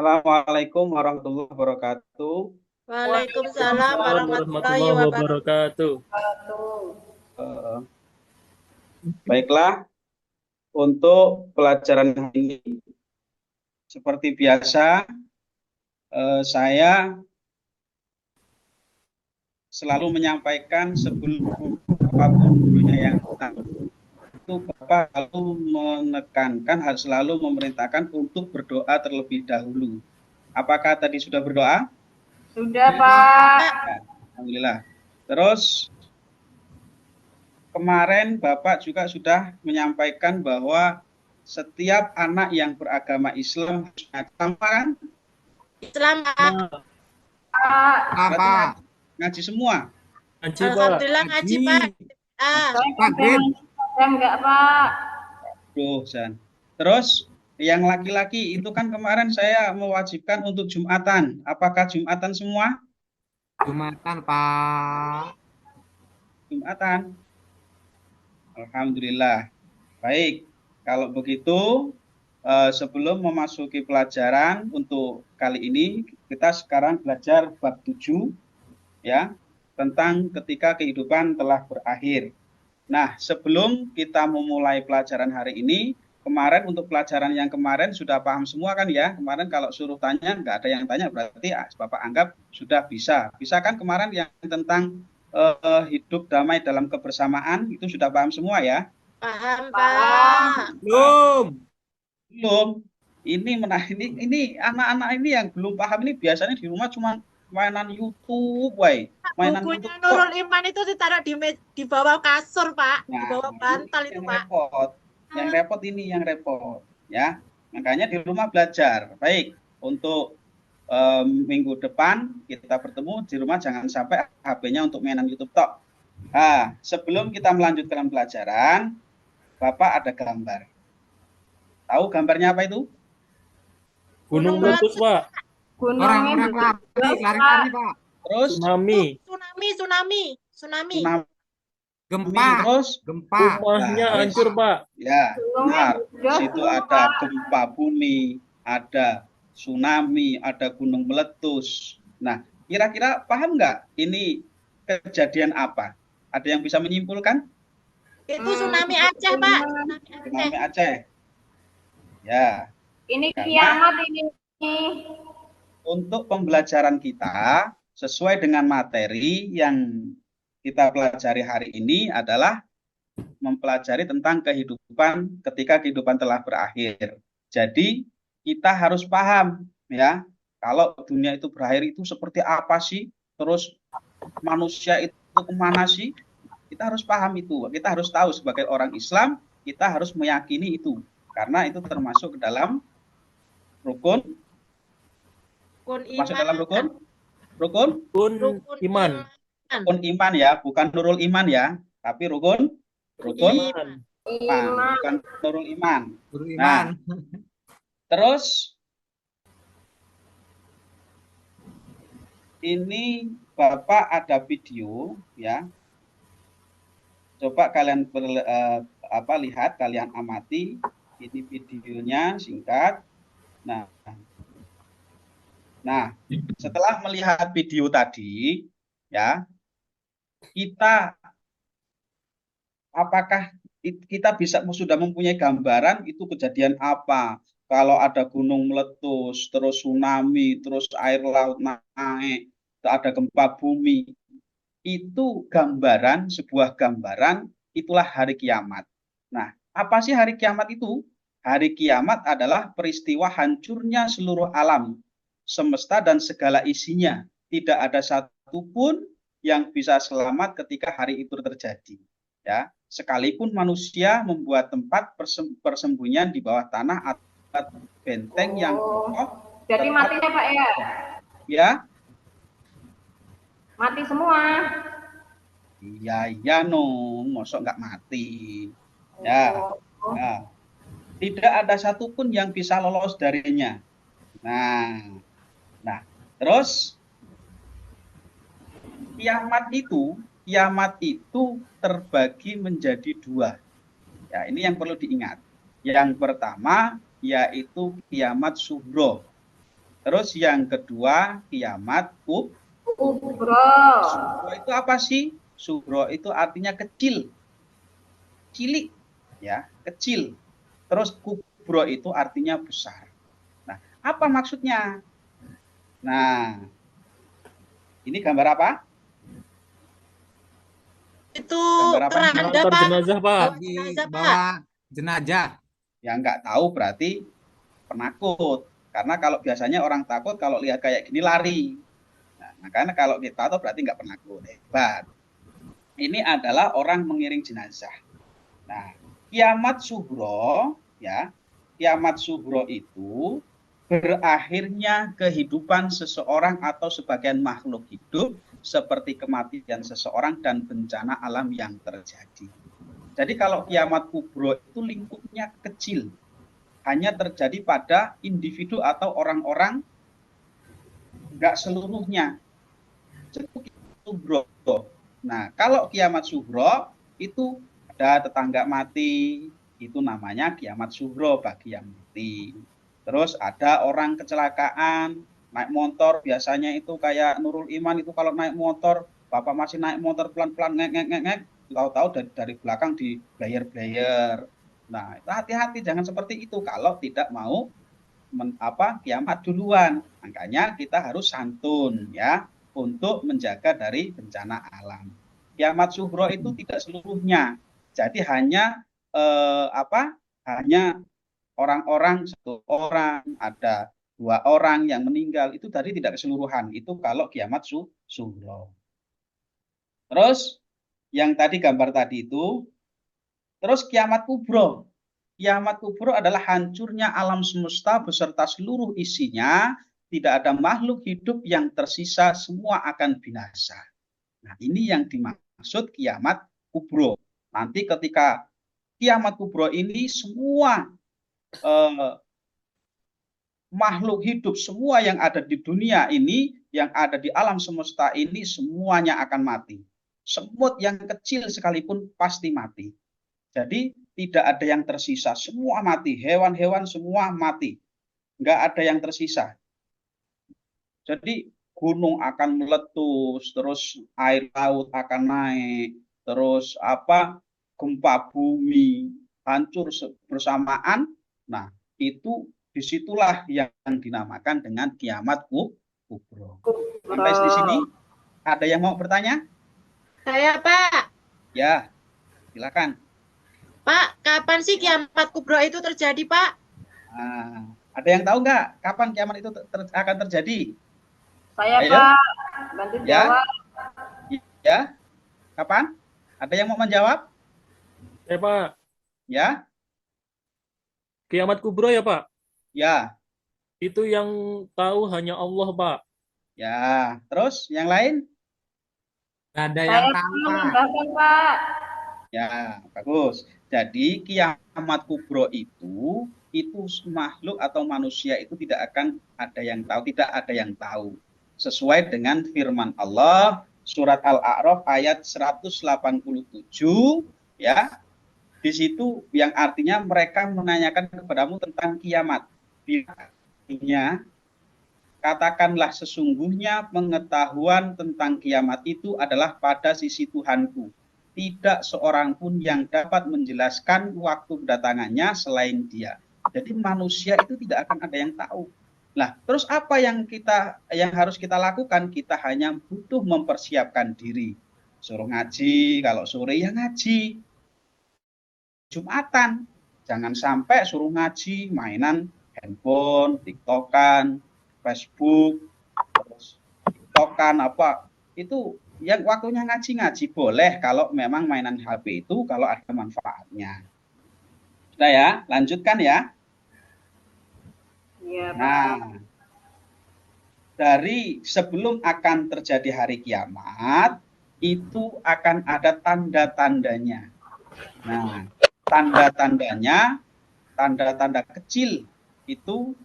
Assalamualaikum warahmatullahi wabarakatuh. Waalaikumsalam Waalaikumsalam warahmatullahi warahmatullahi wabarakatuh. wabarakatuh. Eh, Baiklah, untuk pelajaran hari ini, seperti biasa, saya selalu menyampaikan sebelum apapun dulunya yang itu Bapak selalu menekankan, harus selalu memerintahkan untuk berdoa terlebih dahulu. Apakah tadi sudah berdoa? Sudah, Pak. Ya, Alhamdulillah. Terus kemarin Bapak juga sudah menyampaikan bahwa setiap anak yang beragama Islam harus sama kan? Selamat. Berarti Apa? ngaji semua. Ngaji, Pak. Alhamdulillah ngaji, Pak. Saya enggak, Pak. San. Terus yang laki-laki itu kan kemarin saya mewajibkan untuk Jumatan. Apakah Jumatan semua? Jumatan, Pak. Jumatan. Alhamdulillah. Baik. Kalau begitu, sebelum memasuki pelajaran untuk kali ini, kita sekarang belajar bab 7 ya, tentang ketika kehidupan telah berakhir. Nah, sebelum kita memulai pelajaran hari ini, kemarin untuk pelajaran yang kemarin sudah paham semua kan ya? Kemarin kalau suruh tanya, nggak ada yang tanya, berarti Bapak anggap sudah bisa. Bisa kan kemarin yang tentang hidup damai dalam kebersamaan, itu sudah paham semua ya? Paham, Pak. Belum. Belum. Ini anak-anak ini yang belum paham ini biasanya di rumah cuma mainan YouTube, mainan Bukunya YouTube. Nurul Iman itu ditaruh di bawah kasur, Pak. Di Nah, bawah ini bantal itu, yang Pak. repot. Yang repot ini yang repot, ya. Makanya di rumah belajar. Baik, untuk minggu depan kita bertemu di rumah, jangan sampai HP-nya untuk mainan YouTube tok. Nah, sebelum kita melanjutkan pelajaran, Bapak ada gambar. Tahu gambarnya apa itu? Gunung meletus, Pak. Orang-orang lari-lari, Pak. Terus Tsunami. Tsunami. Gempa. terus Gempa. Rumahnya Nah, hancur, Pak. ya, benar. Di situ ada gempa bumi, ada tsunami, ada gunung meletus. Nah, kira-kira paham nggak ini kejadian apa? Ada yang bisa menyimpulkan? Itu tsunami Aceh, Pak. Tsunami Aceh. Ya, Ini karena kiamat ini. untuk pembelajaran kita sesuai dengan materi yang kita pelajari hari ini adalah mempelajari tentang kehidupan ketika kehidupan telah berakhir. Jadi kita harus paham ya, kalau dunia itu berakhir itu seperti apa sih? Terus manusia itu kemana sih? Kita harus paham itu. Kita harus tahu sebagai orang Islam, kita harus meyakini itu. Karena itu termasuk ke dalam rukun, masuk dalam rukun Rukun iman. rukun iman ya, bukan nurul iman ya, tapi rukun Iman. bukan nurul iman. Beriman. Terus ini Bapak ada video ya. Coba kalian lihat, kalian amati. Ini videonya singkat. Nah, setelah melihat video tadi ya, apakah kita sudah mempunyai gambaran itu kejadian apa? Kalau ada gunung meletus, terus tsunami, terus air laut naik, ada gempa bumi, itu sebuah gambaran, itulah hari kiamat. Nah, apa sih hari kiamat itu? Hari kiamat adalah peristiwa hancurnya seluruh alam, semesta dan segala isinya. Tidak ada satupun yang bisa selamat ketika hari itu terjadi. Ya, sekalipun manusia membuat tempat persembunyian di bawah tanah atau benteng yang kokoh. Jadi matinya, Pak ya? Ya, Mati semua. iya mosok nggak mati. Ya, ya, tidak ada satupun yang bisa lolos darinya. Nah, terus kiamat itu terbagi menjadi dua. Ya, ini yang perlu diingat. Yang pertama yaitu kiamat sughra. Terus yang kedua kiamat Kubro. Sugro itu apa sih? Sugro itu artinya kecil, cilik, ya, kecil. Terus kubro itu artinya besar. Nah, apa maksudnya? Nah, ini gambar apa? Itu Gambar apa? keranda, Mengantar Pak. jenazah, Pak. Bawa Di jenazah, Pak. bawah jenazah. Yang nggak tahu berarti penakut. Karena kalau biasanya orang takut kalau lihat kayak gini lari. Nah, makanya kalau kita tahu berarti nggak penakut. Hebat. Ini adalah orang mengiring jenazah. Nah, kiamat sugro, ya, kiamat sugro itu berakhirnya kehidupan seseorang atau sebagian makhluk hidup seperti kematian seseorang dan bencana alam yang terjadi. Jadi kalau kiamat kubro itu lingkupnya kecil, hanya terjadi pada individu atau orang-orang, nggak seluruhnya. Itu kiamat sugro. Nah, kalau kiamat sugro itu ada tetangga mati, itu namanya kiamat sugro bagi yang mati. Terus ada orang kecelakaan, naik motor, biasanya itu kayak Nurul Iman itu kalau naik motor, bapak masih naik motor pelan-pelan, ngek, tahu-tahu dari belakang di blayer-blayer. Nah, itu hati-hati, jangan seperti itu kalau tidak mau kiamat duluan. Makanya kita harus santun ya untuk menjaga dari bencana alam. Kiamat suhro itu tidak seluruhnya. Jadi hanya hanya orang-orang, satu orang, ada dua orang yang meninggal, itu tadi tidak keseluruhan. Itu kalau kiamat suhro. Terus yang tadi gambar tadi itu, terus kiamat kubro. Kiamat kubro adalah hancurnya alam semesta beserta seluruh isinya, tidak ada makhluk hidup yang tersisa, semua akan binasa. Nah, ini yang dimaksud kiamat kubro. Nanti ketika kiamat kubro ini semua makhluk hidup, semua yang ada di dunia ini, yang ada di alam semesta ini, semuanya akan mati. Semut yang kecil sekalipun pasti mati. Jadi tidak ada yang tersisa, semua mati. Hewan-hewan semua mati. Nggak ada yang tersisa. Jadi gunung akan meletus, terus air laut akan naik, terus gempa bumi hancur bersamaan. Nah, itu disitulah yang dinamakan dengan kiamat kubro. Sampai di sini ada yang mau bertanya? Saya, Pak. Ya, silakan. Pak, kapan sih kiamat kubro itu terjadi, Pak? Nah, ada yang tahu nggak kapan kiamat itu akan terjadi? Saya, Ayo. Pak. Bantu Ya. jawab. Ya, kapan? Ada yang mau menjawab? Pak. Ya. Kiamat kubro ya, Pak? Ya. Itu yang tahu hanya Allah, Pak. Ya, terus yang lain? Nggak ada yang tahu, Pak. Ya, bagus. Jadi kiamat kubro itu makhluk atau manusia itu tidak akan ada yang tahu, tidak ada yang tahu. Sesuai dengan firman Allah surat Al-A'raf ayat 187 ya. Di situ yang artinya mereka menanyakan kepadamu tentang kiamat. Artinya katakanlah sesungguhnya pengetahuan tentang kiamat itu adalah pada sisi Tuhanku. Tidak seorang pun yang dapat menjelaskan waktu kedatangannya selain Dia. Jadi manusia itu tidak akan ada yang tahu. Nah, terus apa yang harus kita lakukan? Kita hanya butuh mempersiapkan diri. Suruh ngaji, kalau sore ya ngaji. Jumatan, jangan sampai suruh ngaji mainan handphone, TikTokan, Facebook, terus TikTokan itu yang waktunya ngaji boleh kalau memang mainan HP itu kalau ada manfaatnya. Sudah ya, lanjutkan ya. Iya, Pak. Nah, dari sebelum akan terjadi hari kiamat itu akan ada tanda-tandanya. Nah, tanda-tandanya, tanda-tanda kecil itu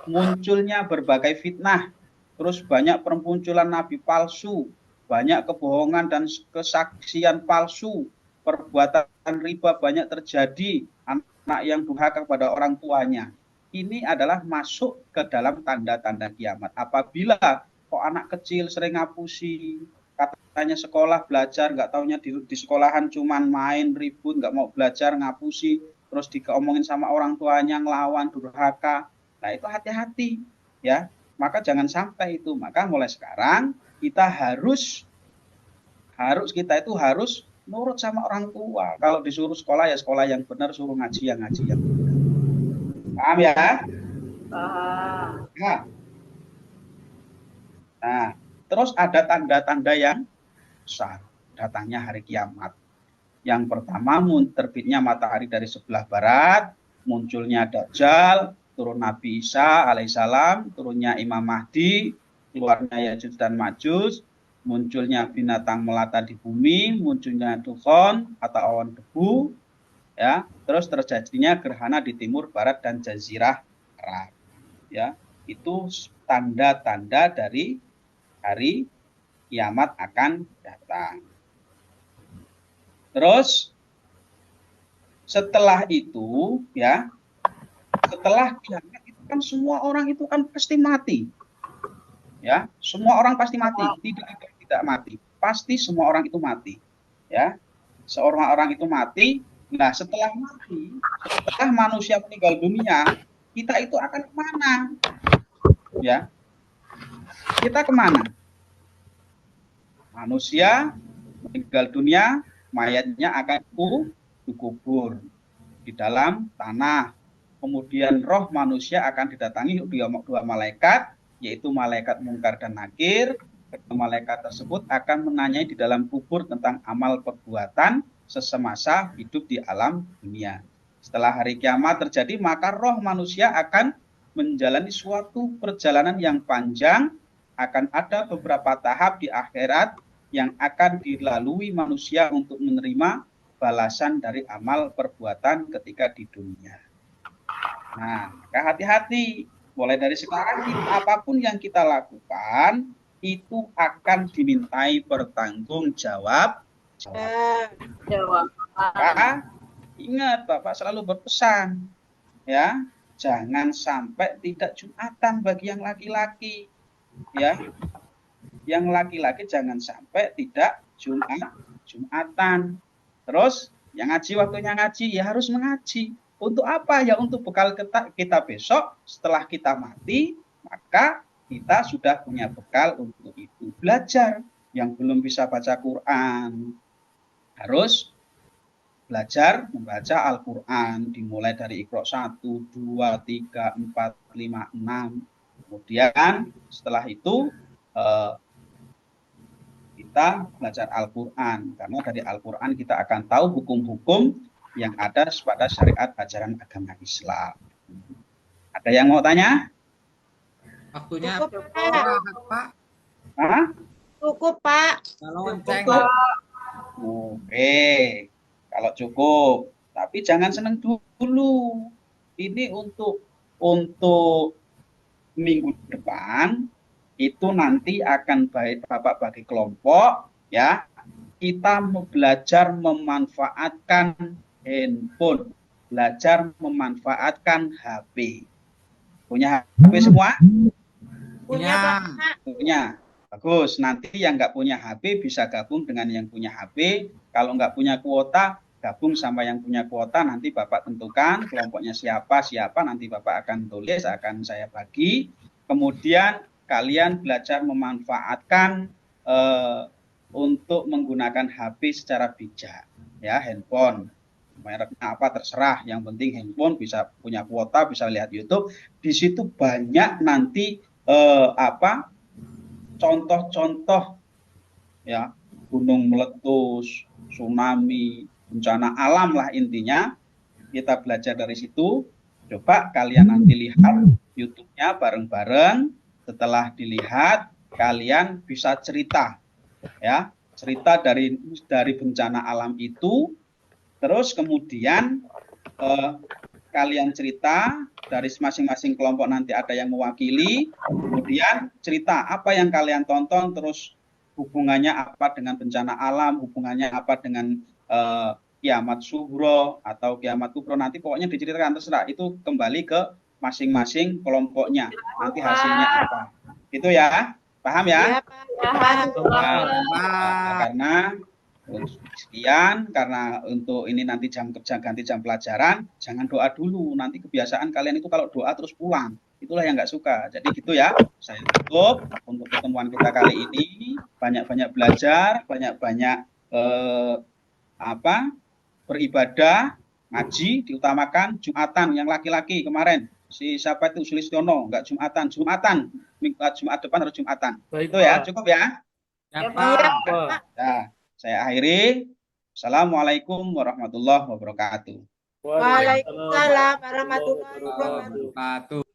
munculnya berbagai fitnah, terus banyak permunculan nabi palsu, banyak kebohongan dan kesaksian palsu, perbuatan riba banyak terjadi, anak yang durhaka kepada orang tuanya. ini adalah masuk ke dalam tanda-tanda kiamat. Apabila kok anak kecil sering ngapusi, katanya sekolah belajar, nggak taunya di sekolahan cuman main, ribut, nggak mau belajar, ngapusi, terus diomongin sama orang tuanya, ngelawan, durhaka. Nah itu hati-hati ya. Maka jangan sampai itu. Maka mulai sekarang kita harus nurut sama orang tua. Kalau disuruh sekolah ya sekolah yang benar, suruh ngaji yang ngaji yang benar. Paham ya? Nah, nah, terus ada tanda-tanda yang besar datangnya hari kiamat. Yang pertama, terbitnya matahari dari sebelah barat, munculnya Dajjal, turun Nabi Isa alaihissalam, turunnya Imam Mahdi, keluarnya Yajuj dan Majuj, munculnya binatang melata di bumi, munculnya dukhon atau awan debu, ya, terus terjadinya gerhana di timur, barat, dan jazirah Arab. Ya, itu tanda-tanda dari hari kiamat akan datang. Terus setelah itu ya, setelah kiamat itu kan semua orang itu kan pasti mati. Ya, semua orang pasti mati, tidak mati. Pasti semua orang itu mati. Ya. Seorang orang itu mati. Nah, setelah mati, setelah manusia meninggal dunia, kita itu akan kemana? Ya. Kita kemana? Manusia meninggal dunia, mayatnya akan dikubur di dalam tanah. Kemudian roh manusia akan didatangi dua malaikat, yaitu malaikat Munkar dan Nakir. Kedua malaikat tersebut akan menanyai di dalam kubur tentang amal perbuatan sesemasa hidup di alam dunia. Setelah hari kiamat terjadi, maka roh manusia akan menjalani suatu perjalanan yang panjang. Akan ada beberapa tahap di akhirat yang akan dilalui manusia untuk menerima balasan dari amal perbuatan ketika di dunia. Nah, hati-hati. Mulai dari sekarang, apapun yang kita lakukan, itu akan dimintai pertanggungjawab. Ingat, Bapak selalu berpesan, ya, jangan sampai tidak Jumatan bagi yang laki-laki, ya. Yang laki-laki jangan sampai tidak Jumatan. Terus yang ngaji waktunya ngaji ya harus mengaji. Untuk apa? Ya untuk bekal kita besok setelah kita mati, maka kita sudah punya bekal untuk itu. Belajar. Yang belum bisa baca Quran harus belajar membaca Al-Quran, dimulai dari Iqra 1, 2, 3, 4, 5, 6. Kemudian setelah itu kita belajar Al-Quran, karena dari Al-Quran kita akan tahu hukum-hukum yang ada pada syariat ajaran agama Islam. Ada yang mau tanya? Waktunya Cukup, Pak. Pak. Hah? Cukup, Pak. Kalau lonceng. Oke, kalau cukup. Tapi jangan senang dulu. Ini untuk minggu depan itu nanti akan Bapak bagi kelompok, ya. Kita belajar memanfaatkan handphone, belajar memanfaatkan HP. Punya HP semua? Punya, Pak. Punya. Bagus. Nanti yang nggak punya HP bisa gabung dengan yang punya HP. Kalau nggak punya kuota, gabung sama yang punya kuota. Nanti Bapak tentukan kelompoknya siapa, nanti Bapak akan tulis, akan saya bagi. Kemudian kalian belajar memanfaatkan untuk menggunakan HP secara bijak, ya, handphone. Mereknya apa terserah, yang penting handphone, bisa punya kuota, bisa lihat YouTube. Di situ banyak nanti contoh-contoh, ya, gunung meletus, tsunami, bencana alam lah intinya. Kita belajar dari situ. Coba kalian nanti lihat YouTube-nya bareng-bareng. Setelah dilihat, kalian bisa cerita, ya, cerita dari bencana alam itu. Terus kemudian kalian cerita dari masing-masing kelompok, nanti ada yang mewakili. Kemudian cerita apa yang kalian tonton, terus hubungannya apa dengan bencana alam, hubungannya apa dengan kiamat sughro atau kiamat kubro, nanti pokoknya diceritakan, terserah. Itu kembali ke masing-masing kelompoknya. Nanti hasilnya apa? Itu ya. Paham ya? Iya, Pak. Paham. Nah, Pak. karena sekian, karena untuk ini nanti jam kerja ganti jam pelajaran, jangan doa dulu. Nanti kebiasaan kalian itu kalau doa terus pulang. Itulah yang nggak suka. Jadi gitu ya. Saya tutup untuk pertemuan kita kali ini. Banyak-banyak belajar, banyak-banyak beribadah, ngaji, diutamakan. Jumatan yang laki-laki kemarin. Si siapa itu Sulistiono, nggak Jumatan. Jumat depan harus Jumatan. Baik, Itu ya, Pak. cukup ya. Ya, Iya, Pak. Pak. Nah, saya akhiri. Assalamualaikum warahmatullahi wabarakatuh. Waalaikumsalam warahmatullahi wabarakatuh. Wabarakatuh.